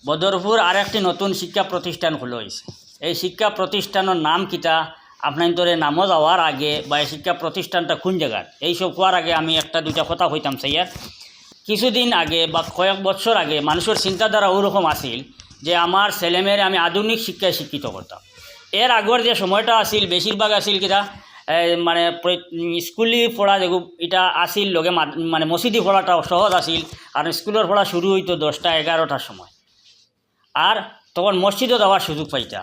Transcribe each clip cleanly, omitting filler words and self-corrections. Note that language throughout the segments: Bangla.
বদরপুর আর একটি নতুন শিক্ষা প্রতিষ্ঠান খুলে হয়েছে। এই শিক্ষা প্রতিষ্ঠানের নাম কিতা আপনার নামও যাওয়ার আগে বা এই শিক্ষা প্রতিষ্ঠানটা কোন জায়গার এইসব হওয়ার আগে আমি একটা দুইটা কথা কইতাম স্যার। কিছুদিন আগে বা কয়েক বছর আগে মানুষের চিন্তাধারা ওরকম আসিল যে আমার ছেলেমেয়ের আমি আধুনিক শিক্ষায় শিক্ষিত করতাম। এর আগের যে সময়টা আসিল বেশিরভাগ আসিল কিতা মানে স্কুলি পড়া যে এটা আসিল লগে মানে মসজিদি পড়াটা সহজ আসিল, আর স্কুলের পড়া শুরু হইতো 10টা 11টার সময়, আর তখন মসজিদও যাওয়ার সুযোগ পাইতা।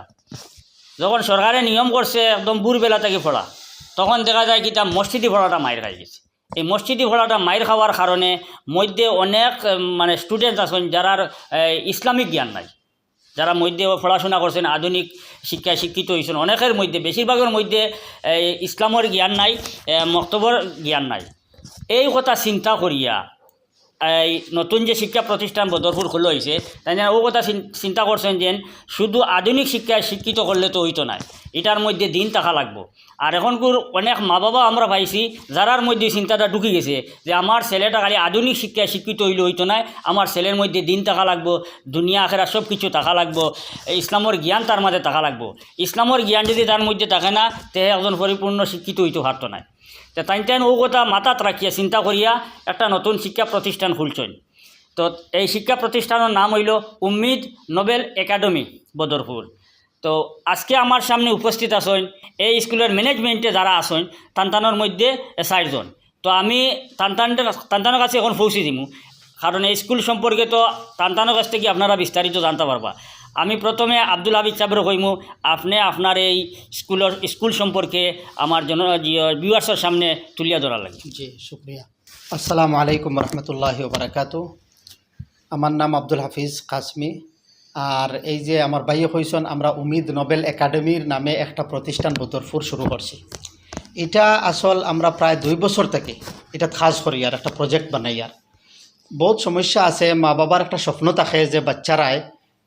যখন সরকারে নিয়ম করছে একদম ভোরবেলা থেকে পড়া, তখন দেখা যায় কি তা মসজিদি পড়াটা মাইর খাই গেছে। এই মসজিদি পড়াটা মাইর খাওয়ার কারণে মধ্যে অনেক মানে স্টুডেন্ট আছেন যারা ইসলামিক জ্ঞান নাই, যারা মধ্যে পড়াশোনা করছেন আধুনিক শিক্ষায় শিক্ষিত হয়েছেন, অনেকের মধ্যে বেশিরভাগের মধ্যে ইসলামের জ্ঞান নাই, মক্তবর জ্ঞান নাই। এই কথা চিন্তা করিয়া এই নতুন যে শিক্ষা প্রতিষ্ঠান বদরপুর খোলা হয়েছে তাই ও কথা চিন্তা করছেন যে শুধু আধুনিক শিক্ষায় শিক্ষিত করলে তো হইতো না, এটার মধ্যে দিন থাকা লাগবো। আর এখনকার অনেক মা বাবা আমরা পাইছি যারার মধ্যে চিন্তাটা ঢুকে গেছে যে আমার ছেলেটা খালি আধুনিক শিক্ষায় শিক্ষিত হইলে হইতো না, আমার ছেলের মধ্যে দিন থাকা লাগবো, দুনিয়া আখেরা সব কিছু থাকা লাগবো, ইসলামের জ্ঞান তার মাঝে থাকা লাগবো। ইসলামের জ্ঞান যদি তার মধ্যে থাকে না তে একজন পরিপূর্ণ শিক্ষিত হইতে পারতো না। তো তাই ও কথা মাথাত রাখিয়া চিন্তা করিয়া একটা নতুন শিক্ষা প্রতিষ্ঠান খুলছেন। তো এই শিক্ষা প্রতিষ্ঠানের নাম হইল উম্মিদ নোবেল একাডেমি বদরপুর। তো আজকে আমার সামনে উপস্থিত আছেন এই স্কুলের ম্যানেজমেন্টে যারা আছেন তান্তানোর মধ্যে 4 জন। তো আমি তান্তানোর কাছে এখন পৌঁছে দিব, কারণ এই স্কুল সম্পর্কে তো তান্তানোর কাছ থেকে আপনারা বিস্তারিত জানতে পারবা। আমি প্রথমে আব্দুল হাবিব সাহেবের কইমু, আপনি আপনার এই স্কুল সম্পর্কে আমার ভিউয়ার্সের সামনে তুলিয়া ধরা লাগে। জি শুক্রিয়া। আসসালামু আলাইকুম রহমতুল্লাহি ওয়া বারাকাতুহু। আমার নাম আব্দুল হাফিজ কাসমি। আর এই যে আমার ভাই হইছেন, আমরা উম্মিদ নোবেল একাডেমির নামে একটা প্রতিষ্ঠান বদরপুর শুরু করছি। এটা আসল আমরা প্রায় 2 বছর থেকে এটা খাস করি আর একটা প্রজেক্ট বানাই। আর বহুত সমস্যা আছে, মা বাবার একটা স্বপ্ন থাকে যে বাচ্চারায়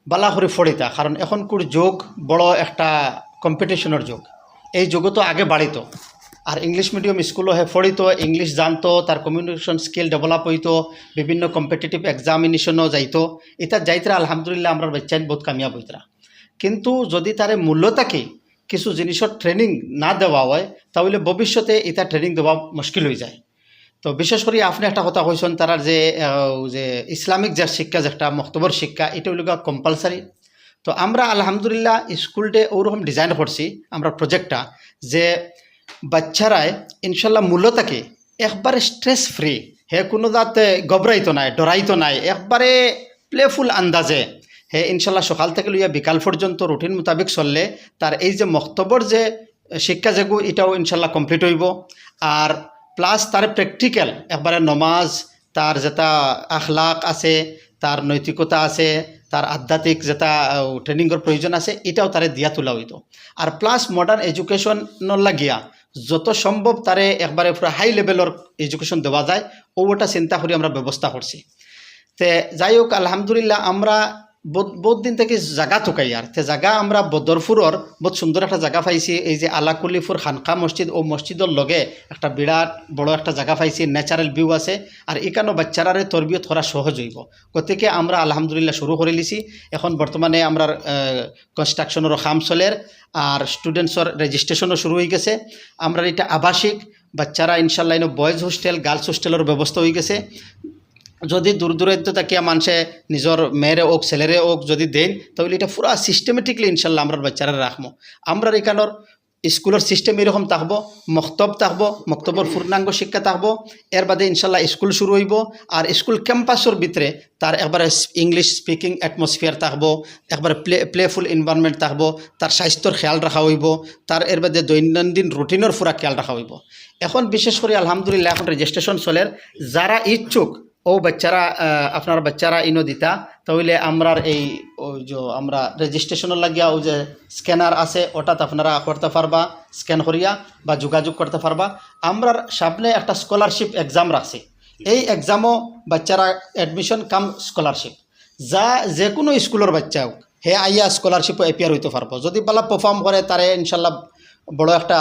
বালা করে ফড়িতা, কারণ এখনকার যুগ বড় একটা কম্পিটিশনের যুগ। এই যুগে তো আগে বাড়িত আর ইংলিশ মিডিয়াম স্কুলও হে ফড়িতো, ইংলিশ জানতো, তার কমিউনিকেশন স্কিল ডেভেলপ হইতো, বিভিন্ন কম্পিটিটিভ এক্সামিনেশনও যাইতো। এটা যাইতরা আলহামদুলিল্লাহ আমরা বাচ্চাইন বহুত কামিয়াব হইতরা। কিন্তু যদি তারে মূল্য থাকে কিছু জিনিসের ট্রেনিং না দেওয়া হয় তাহলে ভবিষ্যতে এটা ট্রেনিং দেওয়া মুশকিল হয়ে যায়। তো বিশেষ করে আপনি একটা কথা কইছেন, তারা যে যে ইসলামিক যে শিক্ষা, যেটা মক্তবর শিক্ষা, এটা হইল কম্পালসারি। তো আমরা আলহামদুলিল্লাহ স্কুলটে ওরকম ডিজাইন করছি আমরা প্রজেক্টটা, যে বাচ্চারায় ইনশাল্লাহ মূল্য থাকে একবারে স্ট্রেস ফ্রি, হে কোনো যাতে গবরাইতো নাই, ডরাইতো নাই, একবারে প্লেফুল আন্দাজে হে ইনশাল্লাহ সকাল থেকে লইয়া বিকাল পর্যন্ত রুটিন মোতাবেক চললে তার এই যে মক্তবর যে শিক্ষা যেগু এটাও ইনশাল্লাহ কমপ্লিট হইব। আর প্লাস তার প্র্যাকটিক্যাল একবারে নমাজ, তার যেটা আখলাক আছে, তার নৈতিকতা আছে, তার আধ্যাত্মিক যেটা ট্রেনিংয়ের প্রয়োজন আছে, এটাও তারে দিয়া তোলা হইতো। আর প্লাস মডার্ন এডুকেশন লাগিয়া যত সম্ভব তারে একবারে পুরো হাই লেভেলের এডুকেশন দেওয়া যায় ওটা চিন্তা করে আমরা ব্যবস্থা করছি। তে যাই হোক আলহামদুলিল্লাহ আমরা বহুত দিন থেকে জায়গা থুকাই। আর তে জায়গা আমরা বদরপুরের বহুত সুন্দর একটা জায়গা পাইছি, এই যে আলাকুলিপুর খানকা মসজিদ, ও মসজিদের লগে একটা বিরাট বড় একটা জায়গা পাইছি, ন্যাচারাল ভিউ আছে, আর এখানেও বাচ্চারারে তরবিয়ত করা সহজ হইব। গতিকে আমরা আলহামদুলিল্লাহ শুরু করে লিছি। এখন বর্তমানে আমরা কনস্ট্রাকশনেরও কাম চলের, আর স্টুডেন্টসর রেজিস্ট্রেশনও শুরু হয়ে গেছে। আমরা এটা আবাসিক বাচ্চারা ইনশাল্লাহ বয়েজ হোস্টেল গার্লস হোস্টেলের ব্যবস্থা হয়ে গেছে। যদি দূর দূরান্ত থাকিয়া মানুষে নিজের মেয়েরে হোক ছেলেরে হোক যদি দেন তাহলে এটা পুরা সিস্টেমেটিকলি ইনশাল্লাহ আমরা বাচ্চারা রাখবো। আমরা এখানোর স্কুলের সিস্টেম এরকম থাকবো, মক্তব থাকবো, মক্তবর পূর্ণাঙ্গ শিক্ষা থাকবো। এর বাদে ইনশাল্লাহ স্কুল শুরু হইব, আর স্কুল ক্যাম্পাসের ভিতরে তার একবারে ইংলিশ স্পিকিং অ্যাটমসফিয়ার থাকবো, একবারে প্লেফুল এনভায়রনমেন্ট থাকবো, তার স্বাস্থ্যর খেয়াল রাখা হইব, তার এর বাদে দৈনন্দিন রুটিনের পুরা খেয়াল রাখা হইব। এখন বিশেষ করে আলহামদুলিল্লাহ এখন রেজিস্ট্রেশন চলের, যারা ইচ্ছুক ও বাচ্চারা আপনার বাচ্চারা ইনো দিতা তাহলে আমরা এই যে আমরা রেজিস্ট্রেশনের লাগিয়া ও যে স্ক্যানার আছে ওটাতে আপনারা করতে পারবা, স্ক্যান করিয়া বা যোগাযোগ করতে পারবা। আমরা সামনে একটা স্কলারশিপ এক্সাম রাখছি, এই এক্সামও বাচ্চারা অ্যাডমিশন কাম স্কলারশিপ, যা যে কোনো স্কুলের বাচ্চা হোক হে আইয়া স্কলারশিপও অ্যাপিয়ার হইতে পারবো। যদি ভালো পারফর্ম করে তারে ইনশাল্লাহ বড় একটা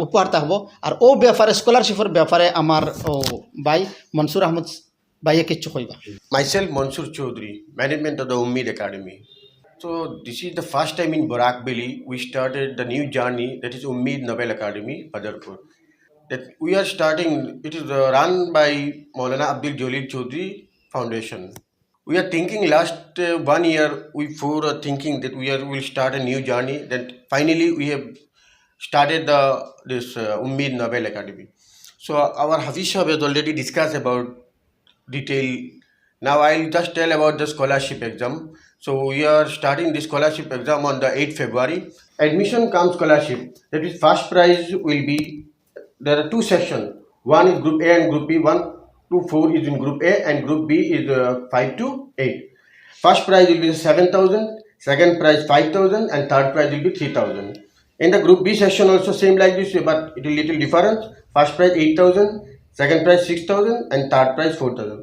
উপহার থাকবো। আর ও ব্যাপারে স্কলারশিপের ব্যাপারে আমার ও ভাই মনসুর আহমদ ভাইয়া কিচ্ছু কইবা। Myself, Mansoor Chaudhary, management of the Ummid Academy. So this is the first time in Barakbeli we started the new journey, that is Ummid Nobel Academy, Badarpur. That we are starting. It is run by Maulana Abdul Jalil Chaudhary Foundation. We are thinking last 1 year we were thinking that will start a new journey. Then finally we have started this Ummid Nobel Academy. So our Hafiz Sahab has already discussed about detail. Now I'll just tell about the scholarship exam. So we are starting the scholarship exam on the 8th February. Admission cum scholarship. That is first prize will be, there are two sections. One is group A and group B. 1 to 4 is in group A and group B is 5 to 8. First prize will be 7,000, second prize 5,000 and third prize will be 3,000. In the group B section also same like this, but it is little difference. First prize 8,000, second prize 6,000 and third prize 4,000.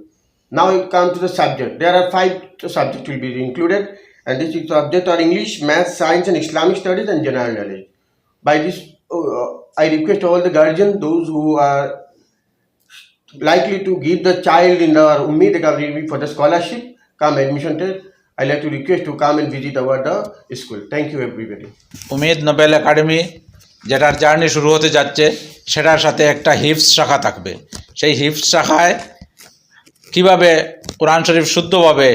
Now it comes to the subject. There are 5 subjects will be included, and these subjects are English, Maths, Science and Islamic Studies and General Knowledge. By this, I request all the guardians, those who are likely to give the child in the Ummid Academy for the scholarship, come admission test. I like to request to come and visit our the school. Thank you everybody. Umid Nobel academy যেটার জার্নি শুরু হতে যাচ্ছে সেটার সাথে একটা হিফজ শাখা থাকবে। সেই হিফজ শাখায় কিভাবে কোরআন শরীফ শুদ্ধভাবে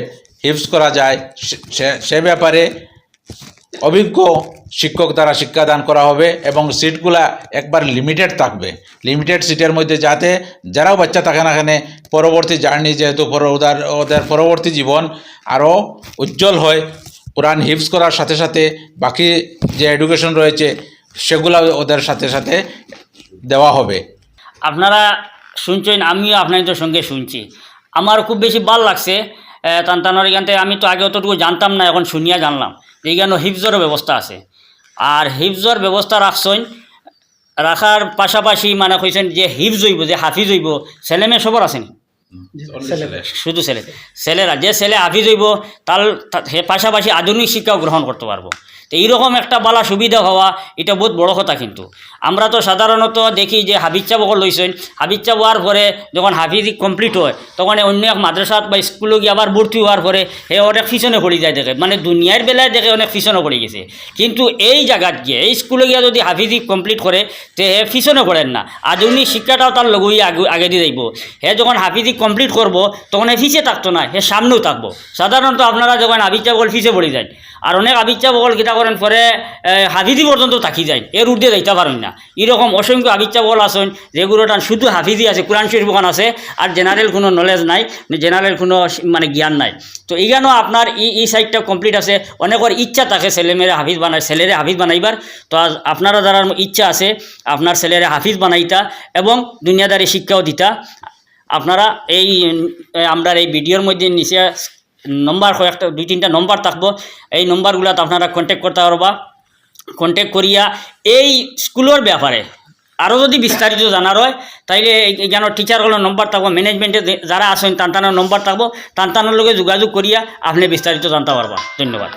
হিফজ করা যায় সে ব্যাপারে অভিজ্ঞ শিক্ষক দ্বারা শিক্ষাদান করা হবে এবং সিটগুলা একবার লিমিটেড থাকবে। লিমিটেড সিটের মধ্যে যাতে যারাও বাচ্চা থাকে না এখানে পরবর্তী জার্নি, যেহেতু ওদের পরবর্তী জীবন আরও উজ্জ্বল হয়, কোরআন হিফজ করার সাথে সাথে বাকি যে এডুকেশন রয়েছে সেগুলো ওদের সাথে সাথে দেওয়া হবে। আপনারা শুনছেন, আমিও আপনাদের সঙ্গে শুনছি। আমার খুব বেশি ভাল লাগছে তানতানোর এখান থেকে। আমি তো আগে অতটুকু জানতাম না, এখন শুনিয়া জানলাম এইখানে হিফজেরও ব্যবস্থা আছে। আর হিফজের ব্যবস্থা রাখার পাশাপাশি মানে কইছেন যে হিফজ হইব, যে হাফিজ হইব, ছেলেমেয়ে সবর আছেন, শুধু ছেলেরা, যে ছেলে হাফিজ হইব তার পাশাপাশি আধুনিক শিক্ষাও গ্রহণ করতে পারবো। তো এইরকম একটা বালা সুবিধা হওয়া এটা বহুত বড় কথা। কিন্তু আমরা তো সাধারণত দেখি যে হাফিজা বকল লইছেন, হাফিজা হওয়ার পরে যখন হাফিজ কমপ্লিট হয় তখন অন্য এক মাদ্রাসাত বা স্কুলে গিয়ে আবার ভর্তি হওয়ার পরে হে অনেক পিছনে পড়ে যায়, দেখে মানে দুনিয়ার বেলায় দেখে অনেক পিছনে পড়ে গেছে। কিন্তু এই জায়গাত গিয়ে এই স্কুলে গিয়ে যদি হাফিজি কমপ্লিট করে তে হে পিছনে পড়েন না, আধুনিক শিক্ষাটাও তার লগই আগে দিয়ে যাইব। হে যখন হাফিজি কমপ্লিট করবো তখন হে পিছিয়ে থাকতো না, হে সামনেও থাকবো। সাধারণত আপনারা যখন হাফিজা বকল পিছিয়ে পড়ে যায়, আর অনেক হাফিজা বকল কিতা করেন পরে হাফিজি পর্যন্ত থাকি যায়, এর উর্ধে যাইতে পারেন না। এরকম অসংখ্য হাফিজা বকল আছেন যেগুলোটা শুধু হাফিজি আছে, কোরআন শরীফ ওখান আছে, আর জেনারেল কোনো নলেজ নাই, জেনারেল কোনো মানে জ্ঞান নাই। তো এইখানেও আপনার এই সাইডটা কমপ্লিট আছে। অনেকের ইচ্ছা থাকে ছেলেমেয়েরা হাফিজ বানায়, ছেলেরে হাফিজ বানাইবার। তো আপনারা যারা ইচ্ছা আছে আপনার ছেলেরে হাফিজ বানাইতা এবং দুনিয়াদারি শিক্ষাও দিতা, আপনারা এই আমরা এই ভিডিওর মধ্যে নিচে নম্বর কয়েকটা 2-3টা নম্বর থাকবো, এই নম্বরগুলোতে আপনারা কন্ট্যাক্ট করতে পারবা। কন্ট্যাক্ট করিয়া এই স্কুলের ব্যাপারে আরও যদি বিস্তারিত জানার হয় তাইলে এখানে টিচারগুলোর নম্বর থাকবো, ম্যানেজমেন্টে যারা আছেন তান্তানোর নম্বর থাকবো, তান্তানোর লগে যোগাযোগ করিয়া আপনি বিস্তারিত জানতে পারবা। ধন্যবাদ।